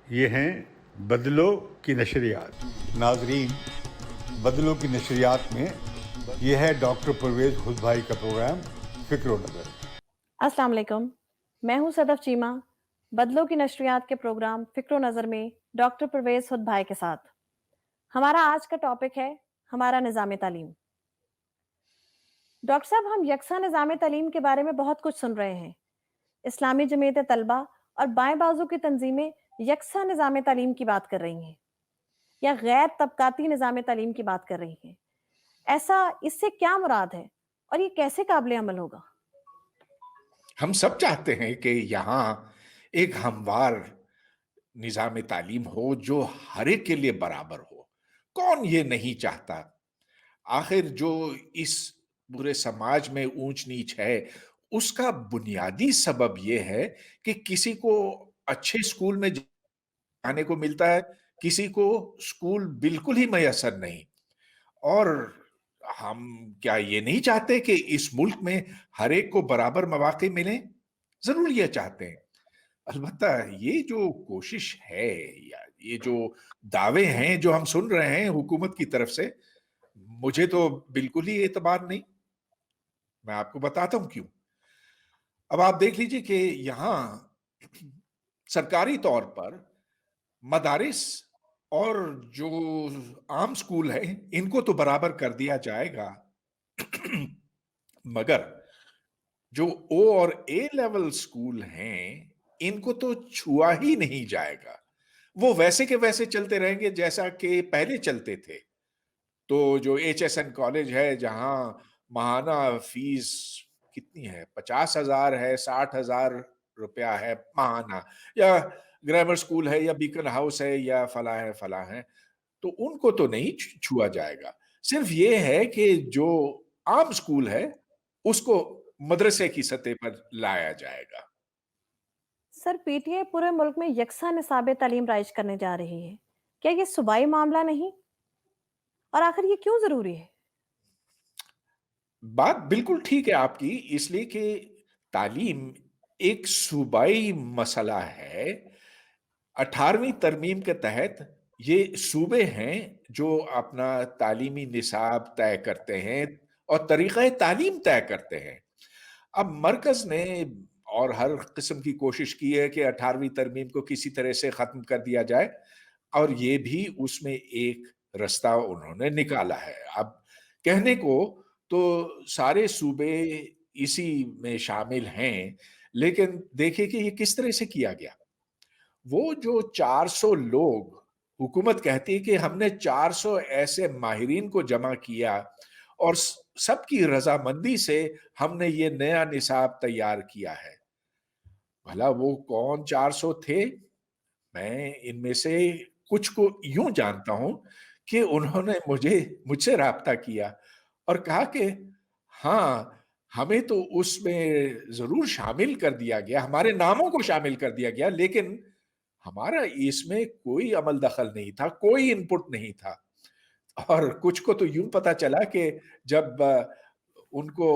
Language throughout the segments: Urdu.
یہ ہیں بدلو کی نشریات. ناظرین، بدلو کی نشریات میں یہ ہے ڈاکٹر پرویز خود بھائی کا پروگرام فکر و نظر. السلام علیکم، میں ہوں صدف چیمہ. بدلو کی نشریات کے پروگرام فکر و نظر میں ڈاکٹر پرویز خود بھائی کے ساتھ. ہمارا آج کا ٹاپک ہے ہمارا نظام تعلیم. ڈاکٹر صاحب، ہم یکساں نظام تعلیم کے بارے میں بہت کچھ سن رہے ہیں. اسلامی جمعیت طلبہ اور بائیں بازو کی تنظیمیں یکساں نظام تعلیم کی بات کر رہی ہیں یا غیر طبقاتی نظام تعلیم کی بات کر رہی ہیں. ایسا اس سے کیا مراد ہے اور یہ کیسے قابل عمل ہوگا؟ ہم سب چاہتے ہیں کہ یہاں ایک ہموار نظام تعلیم ہو جو ہر ایک کے لیے برابر ہو. کون یہ نہیں چاہتا؟ آخر جو اس پورے سماج میں اونچ نیچ ہے اس کا بنیادی سبب یہ ہے کہ کسی کو اچھے اسکول میں جانے کو ملتا ہے، کسی کو اسکول بالکل ہی میسر نہیں. اور ہم کیا یہ نہیں چاہتے کہ اس ملک میں ہر ایک کو برابر مواقع ملیں؟ ضرور یہ چاہتے ہیں. البتہ یہ جو کوشش ہے یا یہ جو دعوے ہیں جو ہم سن رہے ہیں حکومت کی طرف سے، مجھے تو بالکل ہی اعتبار نہیں. میں آپ کو بتاتا ہوں کیوں. اب آپ دیکھ لیجئے کہ یہاں سرکاری طور پر مدارس اور جو عام سکول ہیں ان کو تو برابر کر دیا جائے گا، مگر جو او اور اے لیول سکول ہیں ان کو تو چھوا ہی نہیں جائے گا. وہ ویسے کے ویسے چلتے رہیں گے جیسا کہ پہلے چلتے تھے. تو جو ایچ ایس این کالج ہے جہاں ماہانہ فیس کتنی ہے، 50,000 ہے، 60,000 روپیہ ہے ماہانہ، یا گرامر سکول ہے یا بیکن ہاؤس ہے یا فلاں ہے فلاں ہے، تو ان کو تو نہیں چھوا جائے گا. صرف یہ ہے کہ جو عام سکول ہے اس کو مدرسے کی سطح پر لایا جائے گا. سر، پی ٹی آئی پورے ملک میں یکساں نصاب تعلیم رائج کرنے جا رہی ہے. کیا یہ صوبائی معاملہ نہیں؟ اور آخر یہ کیوں ضروری ہے؟ بات بالکل ٹھیک ہے آپ کی، اس لیے کہ تعلیم ایک صوبائی مسئلہ ہے. 18ویں ترمیم کے تحت یہ صوبے ہیں جو اپنا تعلیمی نصاب طے کرتے ہیں اور طریقہ تعلیم طے کرتے ہیں. اب مرکز نے اور ہر قسم کی کوشش کی ہے کہ 18ویں ترمیم کو کسی طرح سے ختم کر دیا جائے، اور یہ بھی اس میں ایک رستہ انہوں نے نکالا ہے. اب کہنے کو تو سارے صوبے اسی میں شامل ہیں، لیکن دیکھیں کہ یہ کس طرح سے کیا گیا. وہ جو 400 لوگ، حکومت کہتی ہے کہ ہم نے 400 ایسے ماہرین کو جمع کیا اور سب کی رضامندی سے ہم نے یہ نیا نصاب تیار کیا ہے. بھلا وہ کون 400 تھے؟ میں ان میں سے کچھ کو یوں جانتا ہوں کہ انہوں نے مجھ سے رابطہ کیا اور کہا کہ ہاں، ہمیں تو اس میں ضرور شامل کر دیا گیا، ہمارے ناموں کو شامل کر دیا گیا، لیکن ہمارا اس میں کوئی عمل دخل نہیں تھا، کوئی انپٹ نہیں تھا. اور کچھ کو تو یوں پتا چلا کہ جب ان کو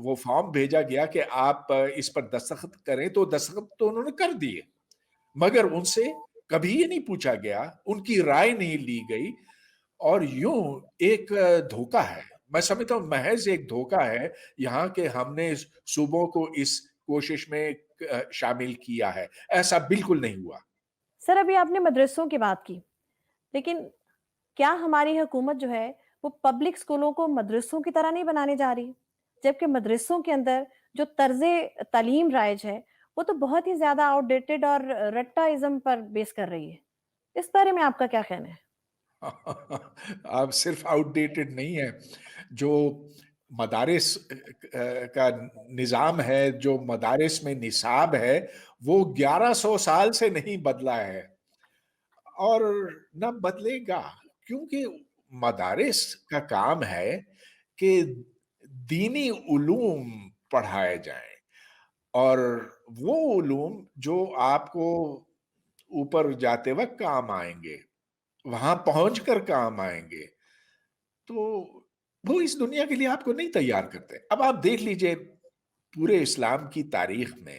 وہ فارم بھیجا گیا کہ آپ اس پر دستخط کریں تو دستخط تو انہوں نے کر دیے، مگر ان سے کبھی یہ نہیں پوچھا گیا، ان کی رائے نہیں لی گئی. اور یوں ایک دھوکہ ہے، میں سمجھتا ہوں محض ایک دھوکہ ہے یہاں کہ ہم نے صوبوں کو اس کوشش میں شامل کیا ہے. ایسا بالکل نہیں ہوا. سر، ابھی آپ نے مدرسوں کی بات کی، لیکن کیا ہماری حکومت جو ہے وہ پبلک اسکولوں کو مدرسوں کی طرح نہیں بنانے جا رہی؟ جبکہ مدرسوں کے اندر جو طرز تعلیم رائج ہے وہ تو بہت ہی زیادہ آؤٹ ڈیٹڈ اور رٹاازم پر بیس کر رہی ہے. اس بارے میں آپ کا کیا کہنا ہے؟ آپ صرف آؤٹ ڈیٹڈ نہیں ہے، جو مدارس کا نظام ہے، جو مدارس میں نصاب ہے، وہ 1100 سال سے نہیں بدلا ہے اور نہ بدلے گا. کیونکہ مدارس کا کام ہے کہ دینی علوم پڑھائے جائیں، اور وہ علوم جو آپ کو اوپر جاتے وقت کام آئیں گے، وہاں پہنچ کر کام آئیں گے، تو وہ اس دنیا کے لیے آپ کو نہیں تیار کرتے. اب آپ دیکھ لیجئے پورے اسلام کی تاریخ میں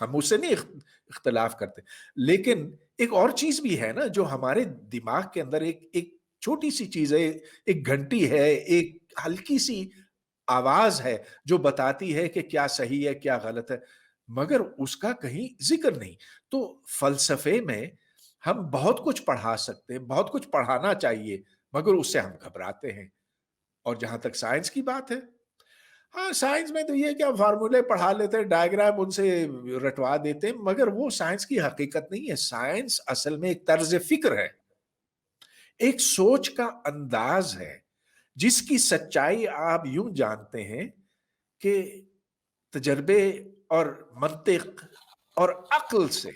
ہم اس سے نہیں اختلاف کرتے، لیکن ایک اور چیز بھی ہے نا جو ہمارے دماغ کے اندر ایک چھوٹی سی چیز ہے، ایک گھنٹی ہے، ایک ہلکی سی آواز ہے جو بتاتی ہے کہ کیا صحیح ہے کیا غلط ہے، مگر اس کا کہیں ذکر نہیں۔ تو فلسفے میں ہم بہت کچھ پڑھا سکتے ہیں، بہت کچھ پڑھانا چاہیے، مگر اس سے ہم گھبراتے ہیں۔ اور جہاں تک سائنس کی بات ہے، ہاں سائنس میں تو یہ کہ ہم فارمولے پڑھا لیتے ہیں، ڈائیگرام ان سے رٹوا دیتے ہیں، مگر وہ سائنس کی حقیقت نہیں ہے۔ سائنس اصل میں ایک طرز فکر ہے، ایک سوچ کا انداز ہے، جس کی سچائی آپ یوں جانتے ہیں کہ تجربے اور منطق اور عقل سے،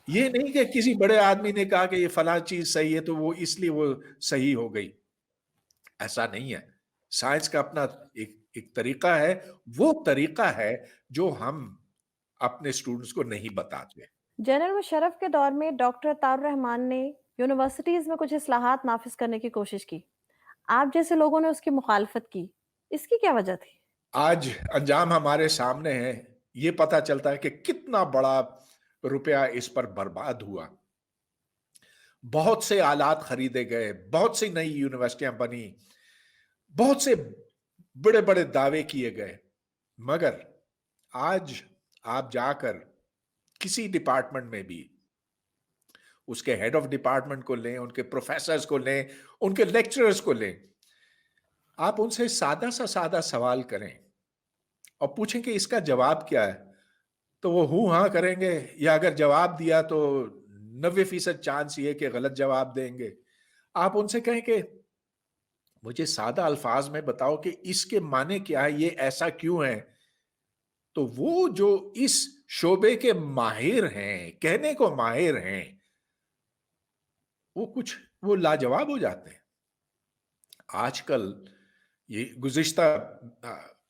یہ نہیں کہ کسی بڑے آدمی نے کہا کہ یہ فلاں چیز صحیح ہے تو وہ اس لیے وہ صحیح ہو گئی، ایسا نہیں ہے۔ سائنس کا اپنا ایک طریقہ ہے، وہ طریقہ ہے جو ہم اپنے اسٹوڈنٹس کو نہیں بتاتے۔ جنرل مشرف کے دور میں ڈاکٹر عطاء الرحمان نے یونیورسٹیز میں کچھ اصلاحات نافذ کرنے کی کوشش کی، آپ جیسے لوگوں نے اس کی مخالفت کی، اس کی کیا وجہ تھی؟ آج انجام ہمارے سامنے ہے، یہ پتا چلتا ہے کہ کتنا بڑا روپیہ اس پر برباد ہوا۔ بہت سے آلات خریدے گئے، بہت سی نئی یونیورسٹیاں بنی، بہت سے بڑے بڑے دعوے کیے گئے، مگر آج آپ جا کر کسی ڈپارٹمنٹ میں بھی اس کے ہیڈ آف ڈپارٹمنٹ کو لیں، ان کے پروفیسرز کو لیں، ان کے لیکچررز کو لیں، آپ ان سے سادہ سا سادہ سوال کریں اور پوچھیں کہ اس کا جواب کیا ہے، تو وہ ہوں ہاں کریں گے، یا اگر جواب دیا تو 90% چانس یہ کہ غلط جواب دیں گے۔ آپ ان سے کہیں کہ مجھے سادہ الفاظ میں بتاؤ کہ اس کے معنی کیا ہے، یہ ایسا کیوں ہے، تو وہ جو اس شعبے کے ماہر ہیں، کہنے کو ماہر ہیں، وہ لاجواب ہو جاتے ہیں۔ آج کل یہ گزشتہ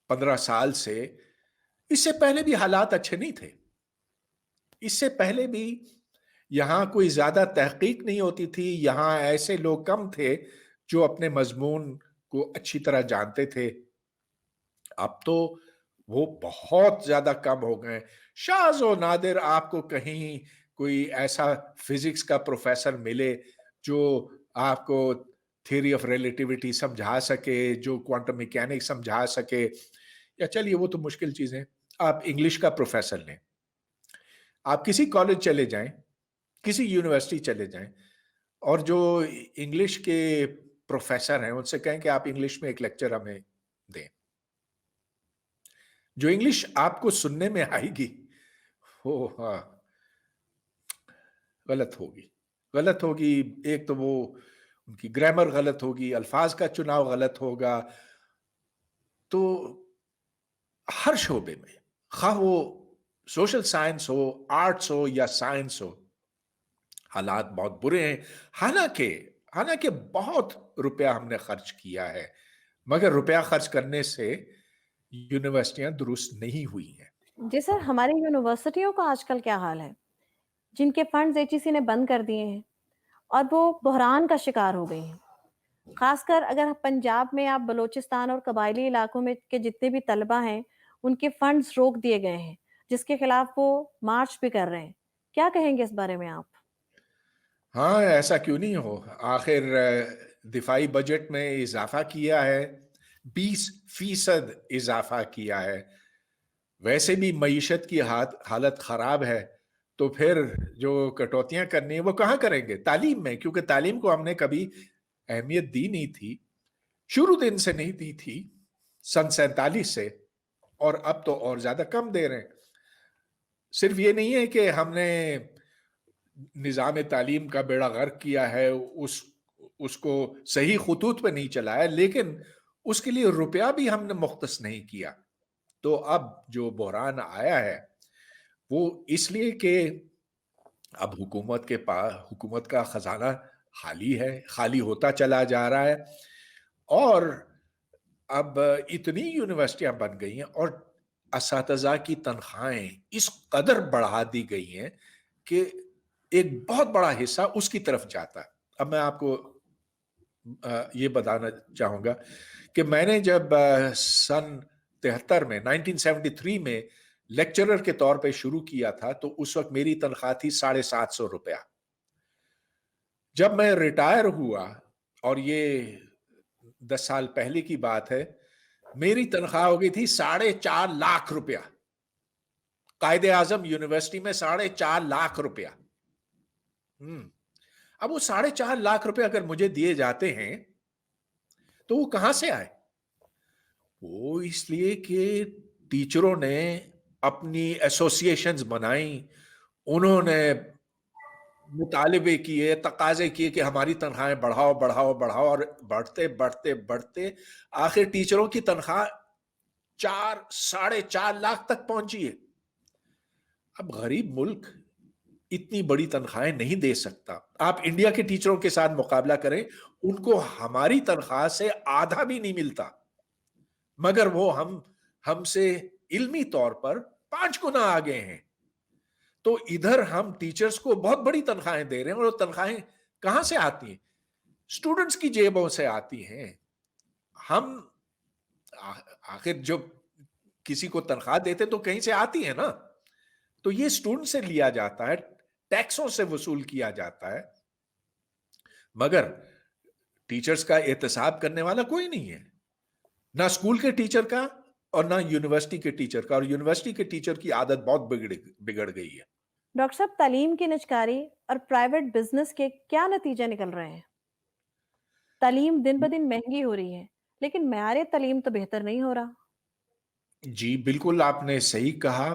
15 سال سے، اس سے پہلے بھی حالات اچھے نہیں تھے، اس سے پہلے بھی یہاں کوئی زیادہ تحقیق نہیں ہوتی تھی، یہاں ایسے لوگ کم تھے جو اپنے مضمون کو اچھی طرح جانتے تھے۔ اب تو وہ بہت زیادہ کم ہو گئے، شاذ و نادر آپ کو کہیں کوئی ایسا فزکس کا پروفیسر ملے جو آپ کو تھیوری آف ریلیٹیوٹی سمجھا سکے، جو کوانٹم میکینکس سمجھا سکے، یا چلیے وہ تو مشکل چیزیں، آپ انگلش کا پروفیسر لیں، آپ کسی کالج چلے جائیں، کسی یونیورسٹی چلے جائیں، اور جو انگلش کے پروفیسر ہیں ان سے کہیں کہ آپ انگلش میں ایک لیکچر ہمیں دیں، جو انگلش آپ کو سننے میں آئے گی وہ غلط ہوگی۔ ایک تو وہ ان کی گرامر غلط ہوگی، الفاظ کا چناؤ غلط ہوگا۔ تو ہر شعبے میں، خواہ وہ سوشل سائنس ہو، آرٹس ہو یا سائنس ہو، حالات بہت برے ہیں۔ حالانکہ بہت روپیہ ہم نے خرچ کیا ہے، مگر روپیہ خرچ کرنے سے یونیورسٹیاں درست نہیں ہوئی ہیں۔ جی سر، ہماری یونیورسٹیوں کا آج کل کیا حال ہے، جن کے فنڈز AGC نے بند کر دیے ہیں اور وہ بحران کا شکار ہو گئی ہیں؟ خاص کر اگر پنجاب میں آپ بلوچستان اور قبائلی علاقوں میں کے جتنے بھی طلبہ ہیں ان کے فنڈز روک دیے گئے ہیں، جس کے خلاف وہ مارچ بھی کر رہے ہیں، کیا کہیں گے اس بارے میں آپ؟ ہاں، ایسا کیوں نہیں ہو، آخر دفاعی بجٹ میں اضافہ کیا ہے، 20% اضافہ کیا ہے۔ ویسے بھی معیشت کی حالت خراب ہے، تو پھر جو کٹوتیاں کرنی ہیں وہ کہاں کریں گے؟ تعلیم میں، کیونکہ تعلیم کو ہم نے کبھی اہمیت دی نہیں تھی، شروع دن سے نہیں دی تھی، سن 47 سے، اور اب تو اور زیادہ کم دے رہے ہیں۔ صرف یہ نہیں ہے کہ ہم نے نظام تعلیم کا بیڑا غرق کیا ہے، اس کو صحیح خطوط پہ نہیں چلایا، لیکن اس کے لیے روپیہ بھی ہم نے مختص نہیں کیا۔ تو اب جو بحران آیا ہے وہ اس لیے کہ اب حکومت کا خزانہ خالی ہوتا چلا جا رہا ہے، اور اب اتنی یونیورسٹیاں بن گئی ہیں اور اساتذہ کی تنخواہیں اس قدر بڑھا دی گئی ہیں کہ ایک بہت بڑا حصہ اس کی طرف جاتا ہے۔ اب میں آپ کو یہ بتانا چاہوں گا کہ میں نے جب سن 73 میں 1973 میں لیکچرر کے طور پہ شروع کیا تھا تو اس وقت میری تنخواہ تھی 750 روپیہ. جب میں ریٹائر ہوا اور یہ 10 سال پہلے کی بات ہے, میری تنخواہ ہو گئی تھی 4.5 لاکھ روپیہ. قائد اعظم یونیورسٹی میں 4.5 لاکھ روپیہ. اب وہ 4.5 لاکھ روپے اگر مجھے دیے جاتے ہیں تو وہ کہاں سے آئے؟ وہ اس لیے کہ ٹیچروں نے اپنی ایسوسیشنز بنائیں, انہوں نے مطالبے کیے, تقاضے کیے کہ ہماری تنخواہیں بڑھاؤ بڑھاؤ بڑھاؤ, اور بڑھتے بڑھتے بڑھتے آخر ٹیچروں کی تنخواہ 4.5 لاکھ تک پہنچی ہے. اب غریب ملک اتنی بڑی تنخواہیں نہیں دے سکتا. آپ انڈیا کے ٹیچروں کے ساتھ مقابلہ کریں, ان کو ہماری تنخواہ سے آدھا بھی نہیں ملتا, مگر وہ ہم سے علمی طور پر 5 گنا آگے ہیں. تو ادھر ہم ٹیچرز کو بہت بڑی تنخواہیں دے رہے ہیں, اور وہ تنخواہیں کہاں سے آتی ہیں؟ اسٹوڈنٹس کی جیبوں سے آتی ہیں. ہم آخر جو کسی کو تنخواہ دیتے تو کہیں سے آتی ہے نا, تو یہ اسٹوڈنٹ سے لیا جاتا ہے, ٹیکسوں سے وصول کیا جاتا ہے, مگر ٹیچرز کا احتساب کرنے والا کوئی نہیں ہے, نہ اسکول کے ٹیچر کا اور نہ یونیورسٹی کے ٹیچر کا. اور یونیورسٹی کے ٹیچر کی عادت بہت بگڑ گئی ہے. ڈاکٹر صاحب، تعلیم کی نجکاری اور پرائیویٹ بزنس کے کیا نتیجے نکل رہے ہیں؟ تعلیم دن بدن مہنگی ہو رہی ہے لیکن معیار تعلیم تو بہتر نہیں ہو رہا. جی بالکل آپ نے صحیح کہا.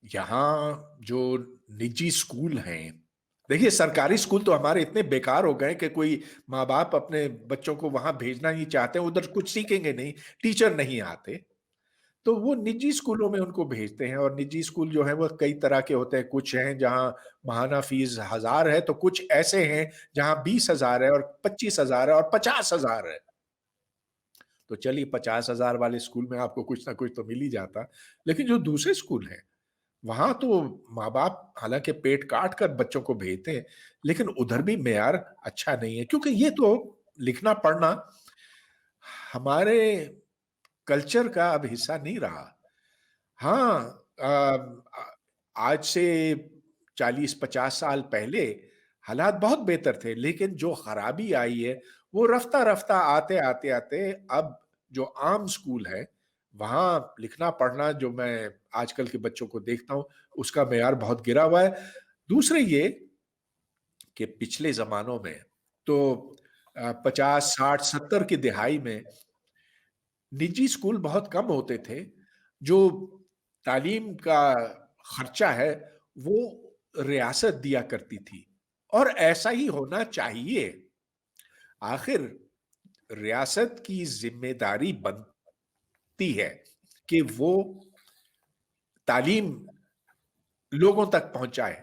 یہاں جو نجی اسکول ہیں, دیکھیے سرکاری اسکول تو ہمارے اتنے بیکار ہو گئے کہ کوئی ماں باپ اپنے بچوں کو وہاں بھیجنا نہیں چاہتے, ادھر کچھ سیکھیں گے نہیں, ٹیچر نہیں آتے, تو وہ نجی اسکولوں میں ان کو بھیجتے ہیں. اور نجی اسکول جو ہیں وہ کئی طرح کے ہوتے ہیں. کچھ ہیں جہاں ماہانہ فیس 1000 ہے, تو کچھ ایسے ہیں جہاں 20,000 ہے اور 25,000 ہے اور 50,000 ہے. تو چلیے 50,000 والے اسکول میں آپ کو کچھ نہ کچھ تو مل ہی جاتا, لیکن جو دوسرے اسکول ہیں وہاں تو ماں باپ حالانکہ پیٹ کاٹ کر بچوں کو بھیجتے ہیں, لیکن ادھر بھی معیار اچھا نہیں ہے, کیونکہ یہ تو لکھنا پڑھنا ہمارے کلچر کا اب حصہ نہیں رہا. ہاں, آج سے 40-50 سال پہلے حالات بہت بہتر تھے, لیکن جو خرابی آئی ہے وہ رفتہ رفتہ آتے آتے آتے اب جو عام اسکول ہے وہاں لکھنا پڑھنا جو میں آج کل کے بچوں کو دیکھتا ہوں اس کا معیار بہت گرا ہوا ہے. دوسرے یہ کہ پچھلے زمانوں میں تو 50, 60, 70 کی دہائی میں نجی اسکول بہت کم ہوتے تھے. جو تعلیم کا خرچہ ہے وہ ریاست دیا کرتی تھی, اور ایسا ہی ہونا چاہیے. آخر ریاست کی ذمہ داری بنتی ہے کہ وہ تعلیم لوگوں تک پہنچائے.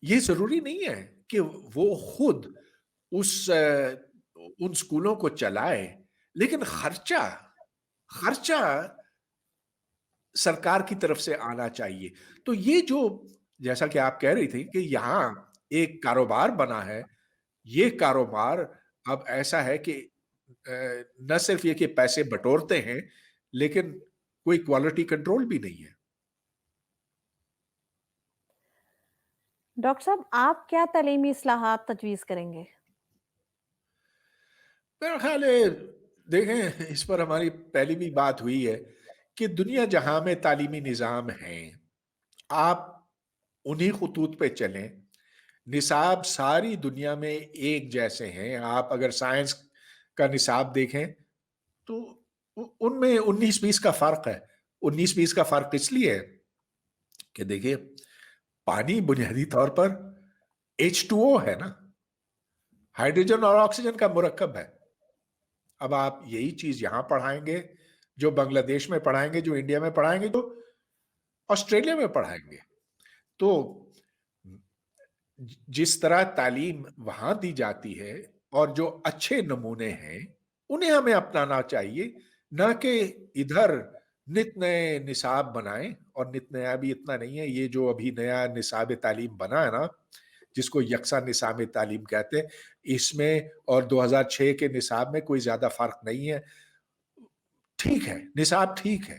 یہ ضروری نہیں ہے کہ وہ خود ان اسکولوں کو چلائے, لیکن خرچہ سرکار کی طرف سے آنا چاہیے. تو یہ جو جیسا کہ آپ کہہ رہی تھی کہ یہاں ایک کاروبار بنا ہے, یہ کاروبار اب ایسا ہے کہ نہ صرف یہ کہ پیسے بٹورتے ہیں لیکن کوئی کوالٹی کنٹرول بھی نہیں ہے. ڈاکٹر صاحب، آپ کیا تعلیمی اصلاحات تجویز کریں گے؟ میرا خیال ہے دیکھیں اس پر ہماری پہلی بھی بات ہوئی ہے کہ دنیا جہاں میں تعلیمی نظام ہیں آپ انہی خطوط پہ چلیں. نصاب ساری دنیا میں ایک جیسے ہیں. آپ اگر سائنس کا نصاب دیکھیں تو ان میں 19-20 کا فرق ہے. 19-20 کا فرق اس لیے ہے کہ دیکھیں پانی بنیادی طور پر H2O ہے نا, ہائیڈروجن اور آکسیجن کا مرکب ہے. اب آپ یہی چیز یہاں پڑھائیں گے, جو بنگلہ دیش میں پڑھائیں گے, جو انڈیا میں پڑھائیں گے, جو آسٹریلیا میں پڑھائیں گے, تو جس طرح تعلیم وہاں دی جاتی ہے اور جو اچھے نمونے ہیں انہیں ہمیں اپنانا چاہیے, نہ کہ ادھر نت نئے نصاب بنائیں. اور نت نیا بھی اتنا نہیں ہے, یہ جو ابھی نیا نصاب تعلیم بنا ہے نا جس کو یکساں نصاب تعلیم کہتے ہیں, اس میں اور 2006 کے نصاب میں کوئی زیادہ فرق نہیں ہے. ٹھیک ہے نصاب ٹھیک ہے,